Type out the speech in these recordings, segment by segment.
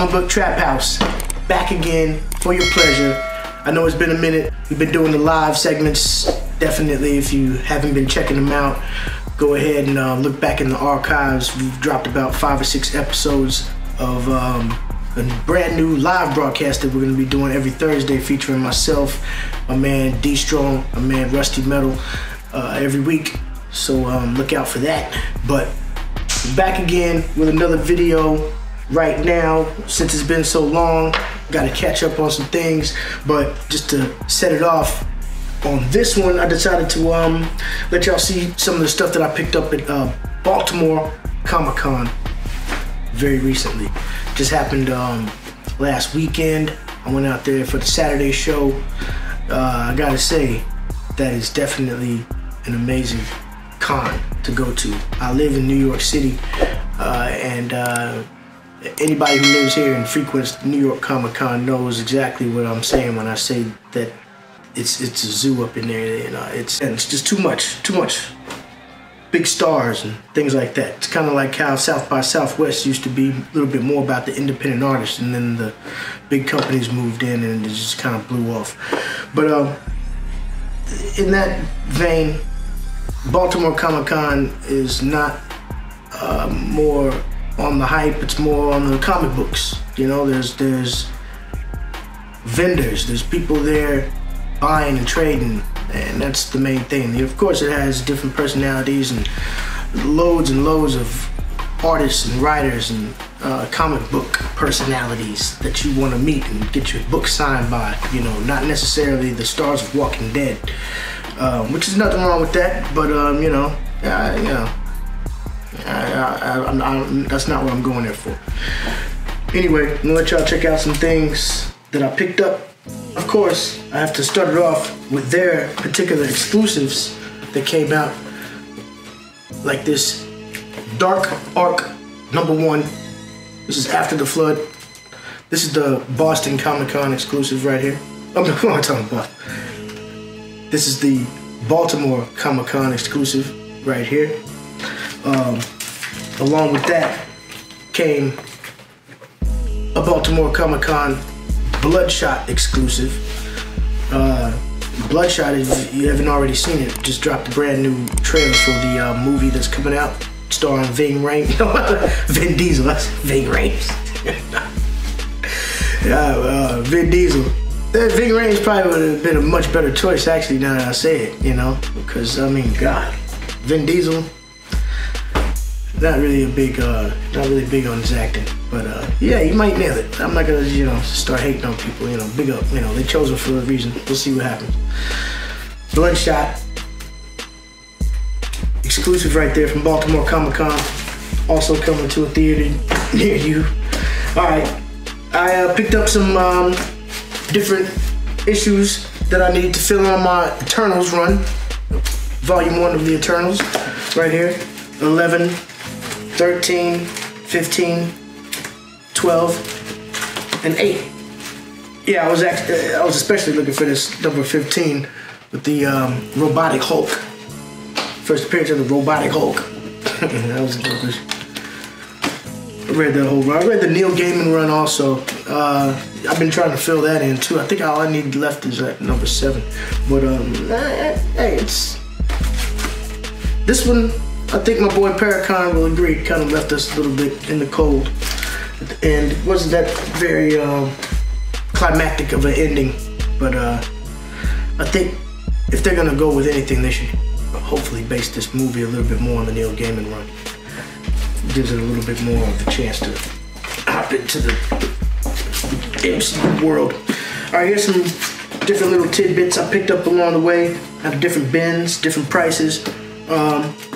Comic Book Trap House, back again for your pleasure. I know it's been a minute. We've been doing the live segments. Definitely, if you haven't been checking them out, go ahead and look back in the archives. We've dropped about 5 or 6 episodes of a brand new live broadcast that we're going to be doing every Thursday, featuring myself, my man D Strong, my man Rusty Metal, every week. So look out for that. But back again with another video right now. Since it's been so long, got to catch up on some things. But just to set it off, on this one, I decided to let y'all see some of the stuff that I picked up at Baltimore Comic Con very recently. Just happened last weekend. I went out there for the Saturday show. I gotta say, that is definitely an amazing con to go to. I live in New York City, and anybody who lives here and frequents New York Comic Con knows exactly what I'm saying when I say that it's a zoo up in there. You know, it's just too much big stars and things like that. It's kind of like how South by Southwest used to be, a little bit more about the independent artists, and then the big companies moved in and it just kind of blew off. But in that vein, Baltimore Comic Con is not more on the hype, it's more on the comic books. You know, there's vendors, there's people there buying and trading, and that's the main thing. Of course, it has different personalities and loads of artists and writers and comic book personalities that you want to meet and get your book signed by. You know, not necessarily the stars of Walking Dead, which is nothing wrong with that. But you know, that's not what I'm going there for. Anyway, I'm gonna let y'all check out some things that I picked up. Of course, I have to start it off with their particular exclusives that came out, like this Dark Arc #1. This is After the Flood. This is the Boston Comic Con exclusive right here. I'm talking about. This is the Baltimore Comic Con exclusive right here. Along with that came a Baltimore Comic Con Bloodshot exclusive. Bloodshot, if you haven't already seen it, just dropped a brand new trailer for the movie that's coming out, starring Vin Diesel. That's Ving Rhames. Vin Diesel. Ving Rhames probably would have been a much better choice, actually, now that I say it, you know, because I mean, God, Vin Diesel, not really big on his acting, but yeah, he might nail it. I'm not gonna, you know, start hating on people, you know, big up, you know, they chose him for a reason. We'll see what happens. Bloodshot, exclusive right there from Baltimore Comic Con, also coming to a theater near you. All right, I picked up some different issues that I need to fill on my Eternals run, Volume 1 of the Eternals, right here, 11, 13, 15, 12, and 8. Yeah, I was especially looking for this number 15 with the Robotic Hulk. First appearance of the Robotic Hulk. That was dope. I read that whole run. I read the Neil Gaiman run also. I've been trying to fill that in too. I think all I need left is at number 7. But hey, it's this one. I think my boy Paracon will agree, kind of left us a little bit in the cold. And it wasn't that very climactic of an ending. But I think if they're gonna go with anything, they should hopefully base this movie a little bit more on the Neil Gaiman run. It gives it a little bit more of the chance to hop into the MCU world. All right, here's some different little tidbits I picked up along the way. I have different bins, different prices.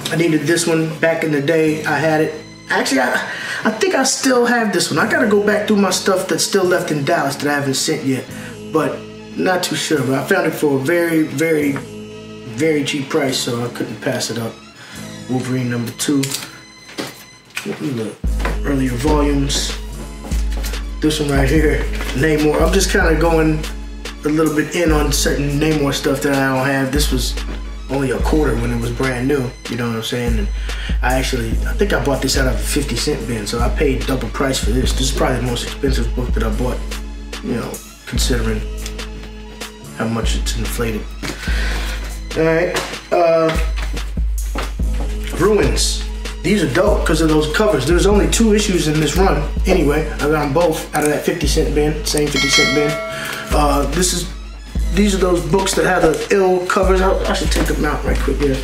I needed this one back in the day. I had it. Actually, I think I still have this one. I gotta go back through my stuff that's still left in Dallas that I haven't sent yet, but not too sure. But I found it for a very, very, very cheap price, so I couldn't pass it up. Wolverine #2. The earlier volumes. This one right here, Namor. I'm just kind of going a little bit in on certain Namor stuff that I don't have. This was only a quarter when it was brand new, you know what I'm saying? And I think I bought this out of a 50-cent bin, so I paid double price for this. This is probably the most expensive book that I bought, you know, considering how much it's inflated. All right, Ruins. These are dope because of those covers. There's only 2 issues in this run. Anyway, I got them both out of that 50-cent bin, same 50-cent bin. These are those books that have the ill covers. I should take them out right quick here.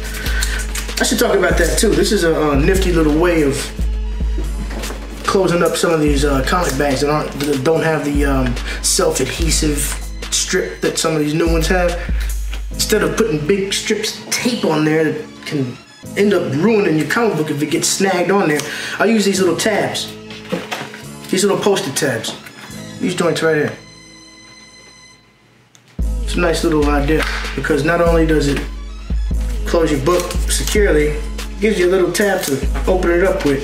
I should talk about that too. This is a nifty little way of closing up some of these comic bags that don't have the self-adhesive strip that some of these new ones have. Instead of putting big strips of tape on there that can end up ruining your comic book if it gets snagged on there, I use these little tabs. These little post-it tabs. These joints right here. It's a nice little idea because not only does it close your book securely, it gives you a little tab to open it up with.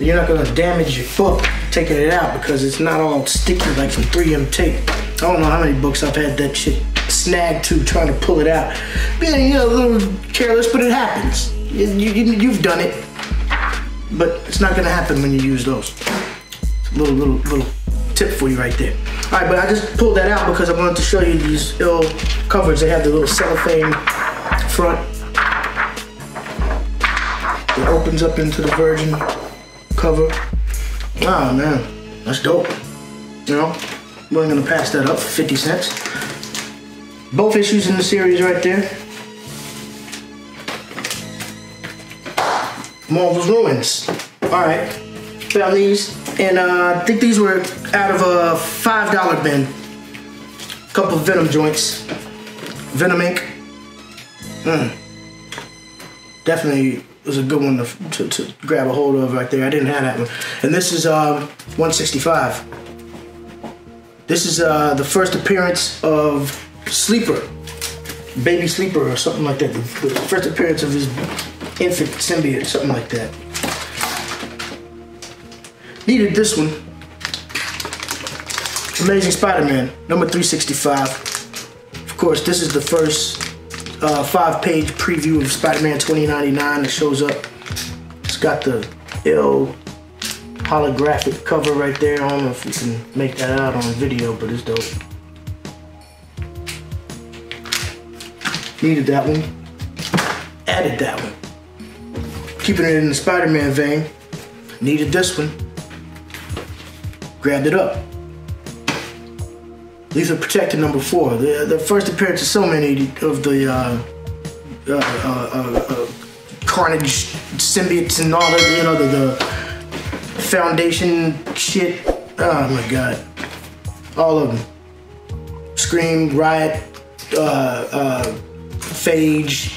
You're not gonna damage your book taking it out because it's not all sticky like some 3M tape. I don't know how many books I've had that shit snagged to trying to pull it out. Being, you know, a little careless, but it happens. You've done it, but it's not gonna happen when you use those. It's a little tip for you right there. All right, but I just pulled that out because I wanted to show you these ill covers. They have the little cellophane front. It opens up into the Virgin cover. Wow, man, that's dope. You know, we're gonna pass that up for 50 cents. Both issues in the series right there. Marvel's Ruins. All right, found these, and I think these were out of a $5 bin. Couple Venom joints, Venom ink. Definitely was a good one to grab a hold of right there. I didn't have that one. And this is 165. This is the first appearance of Sleeper, Baby Sleeper or something like that. The first appearance of his infant symbiote, something like that. Needed this one. Amazing Spider-Man, number 365. Of course, this is the first 5-page preview of Spider-Man 2099 that shows up. It's got the ill holographic cover right there. I don't know if you can make that out on video, but it's dope. Needed that one. Added that one. Keeping it in the Spider-Man vein. Needed this one. Grabbed it up. Lethal Protector number 4. The first appearance of so many of the Carnage symbiotes and all that, you know, the Foundation shit. Oh my god. All of them. Scream, Riot, Phage.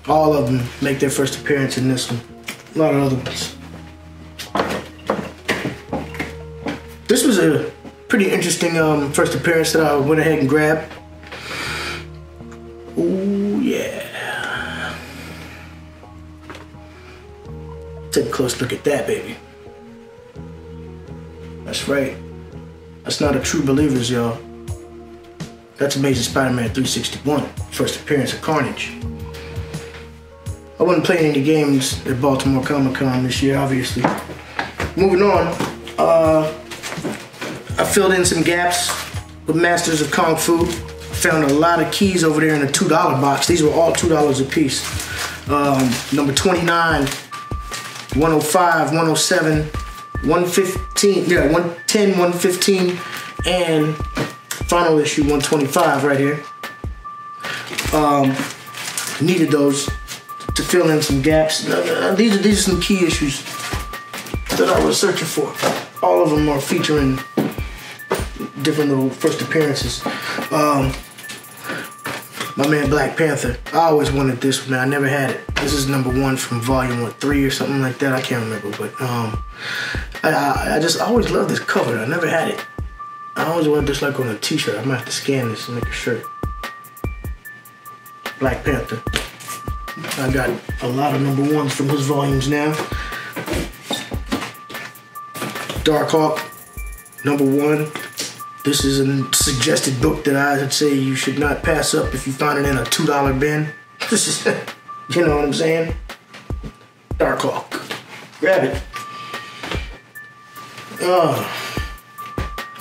All of them make their first appearance in this one. A lot of other ones. This was a pretty interesting first appearance that I went ahead and grabbed. Ooh, yeah. Take a close look at that, baby. That's right. That's not a True Believers, y'all. That's Amazing Spider-Man 361. First appearance of Carnage. I wasn't playing any games at Baltimore Comic Con this year, obviously. Moving on. I filled in some gaps with Masters of Kung Fu. Found a lot of keys over there in the $2 box. These were all $2 a piece. Number 29, 105, 107, 115, yeah, 110, 115, and final issue 125 right here. Needed those to fill in some gaps. These are some key issues that I was searching for. All of them are featuring different little first appearances. My man Black Panther. I always wanted this one, man. I never had it. This is number 1 from volume 3 or something like that. I can't remember, but I just always loved this cover. I never had it. I always wanted this like on a t-shirt. I might have to scan this and make a shirt. Black Panther. I got a lot of number 1s from his volumes now. Darkhawk, number 1. This is a suggested book that I'd say you should not pass up if you find it in a $2 bin. This is, you know what I'm saying? Darkhawk. Grab it. I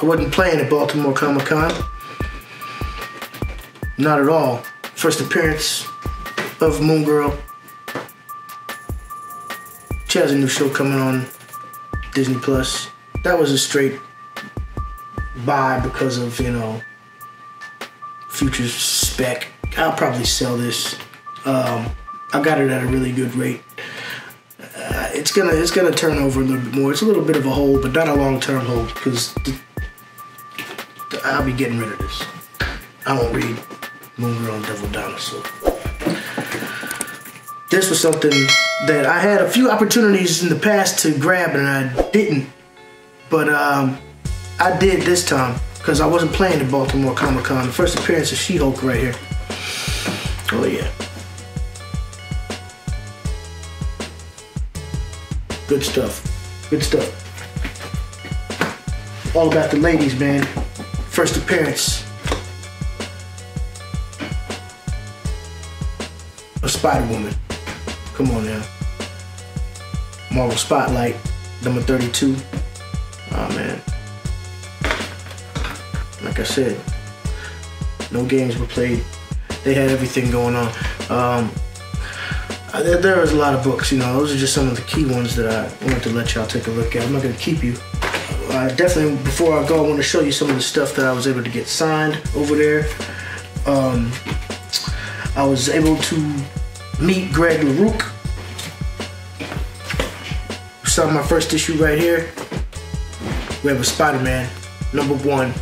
wasn't playing at Baltimore Comic Con. Not at all. First appearance of Moon Girl. She has a new show coming on Disney Plus. That was a straight buy because of, you know, future spec. I'll probably sell this. I got it at a really good rate. It's gonna turn over a little bit more. It's a little bit of a hold, but not a long-term hold, because I'll be getting rid of this. I won't read Moon Girl and Devil Dinosaur. This was something that I had a few opportunities in the past to grab and I didn't, but I did this time because I wasn't playing at Baltimore Comic Con. The first appearance of She-Hulk right here. Oh yeah. Good stuff. Good stuff. All about the ladies, man. First appearance of Spider-Woman. Come on now. Marvel Spotlight, number 32. Oh man. Like I said, no games were played. They had everything going on. There was a lot of books, you know. Those are just some of the key ones that I wanted to let y'all take a look at. I'm not gonna keep you. Definitely, before I go, I want to show you some of the stuff that I was able to get signed over there. I was able to meet Greg LaRouque. Saw my first issue right here. We have a Spider-Man, number 1.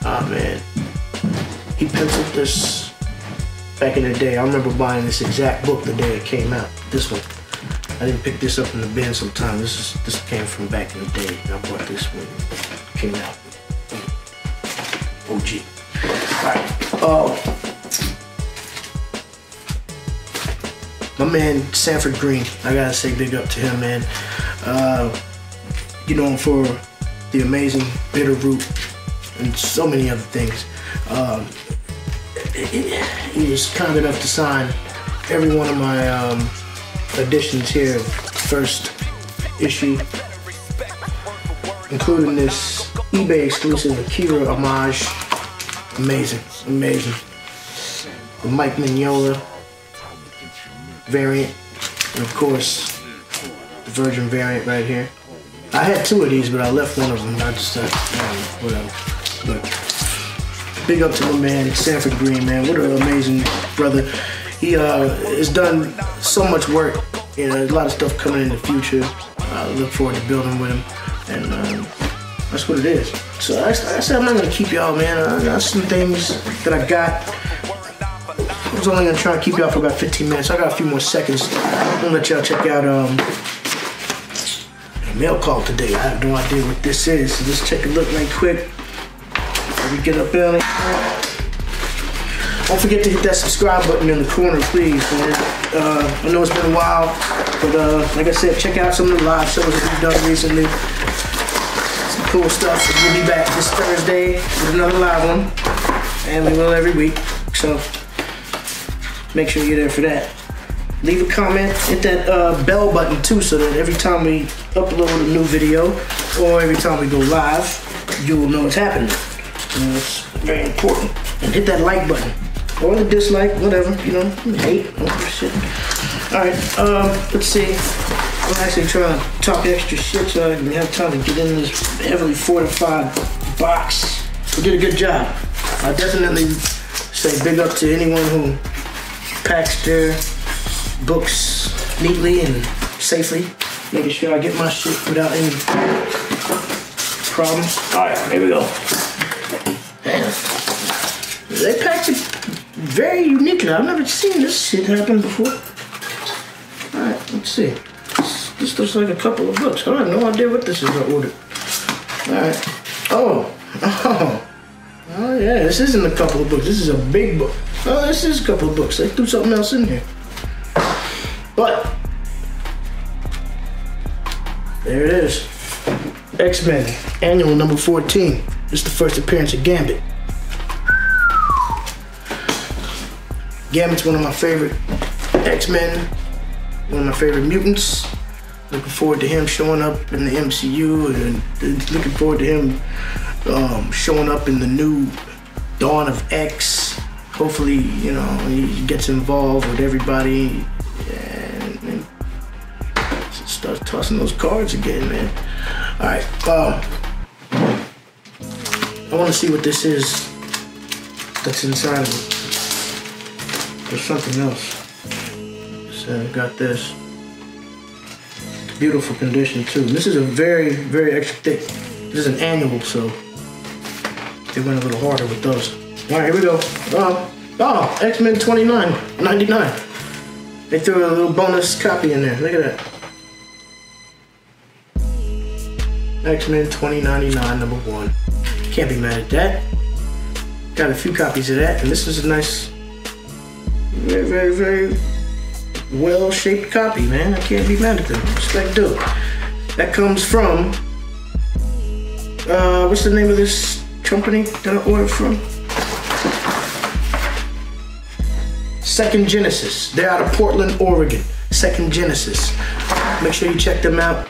Ah man, he penciled this back in the day. I remember buying this exact book the day it came out. This one. I didn't pick this up in the bin sometime. This came from back in the day. I bought this when it came out. OG. Alright. My man Sanford Green. I gotta say big up to him, man. You know him for The Amazing Bitterroot and so many other things. He was kind enough to sign every one of my editions here, first issue, including this eBay exclusive Akira homage. Amazing, amazing. The Mike Mignola variant, and of course the Virgin variant right here. I had 2 of these, but I left one of them. I just whatever. But big up to my man Sanford Green, man. What an amazing brother. He has done so much work. You know, there's a lot of stuff coming in the future. I look forward to building with him, and that's what it is. So I said I'm not gonna keep y'all, man. I got some things that I got. I was only gonna try and keep y'all for about 15 minutes. I got a few more seconds. I'm gonna let y'all check out a mail call today. I have no idea what this is, so let's take a look right quick before we get up early. Don't forget to hit that subscribe button in the corner, please, man. I know it's been a while, but like I said, check out some of the live shows that we've done recently. Some cool stuff. We'll be back this Thursday with another live one, and we will every week. So make sure you're there for that. Leave a comment, hit that bell button too, so that every time we upload a new video or every time we go live, you will know what's happening. And it's very important. And hit that like button. Or the dislike, whatever, you know, hate, shit. Alright, let's see. I'm actually trying to talk extra shit so I can have time to get in this heavily fortified box. We did a good job. I definitely say big up to anyone who packs their books neatly and safely, making sure I get my shit without any problems. Alright, here we go. Damn. They packed it very uniquely. I've never seen this shit happen before. Alright, let's see. This looks like a couple of books. I have no idea what this is I ordered. Alright. Oh yeah, this isn't a couple of books. This is a big book. Oh, this is a couple of books. They threw something else in here. But there it is. X-Men, annual number 14. This is the first appearance of Gambit. Gambit's one of my favorite X-Men, one of my favorite mutants. Looking forward to him showing up in the MCU, and looking forward to him showing up in the new Dawn of X. Hopefully, you know, he gets involved with everybody and starts tossing those cards again, man. All right, I want to see what this is that's inside of it. There's something else. So I got this. Beautiful condition too. This is a very, very extra thick. This is an annual, so they went a little harder with those. All right, here we go. Oh, X-Men 29.99. They threw a little bonus copy in there. Look at that. X-Men 2099 number 1. Can't be mad at that. Got a few copies of that, and this is a nice, very, very, very well-shaped copy, man. I can't be mad at them. Respect due. That comes from, what's the name of this company that I ordered from? Second Genesis. They're out of Portland, Oregon. Second Genesis. Make sure you check them out.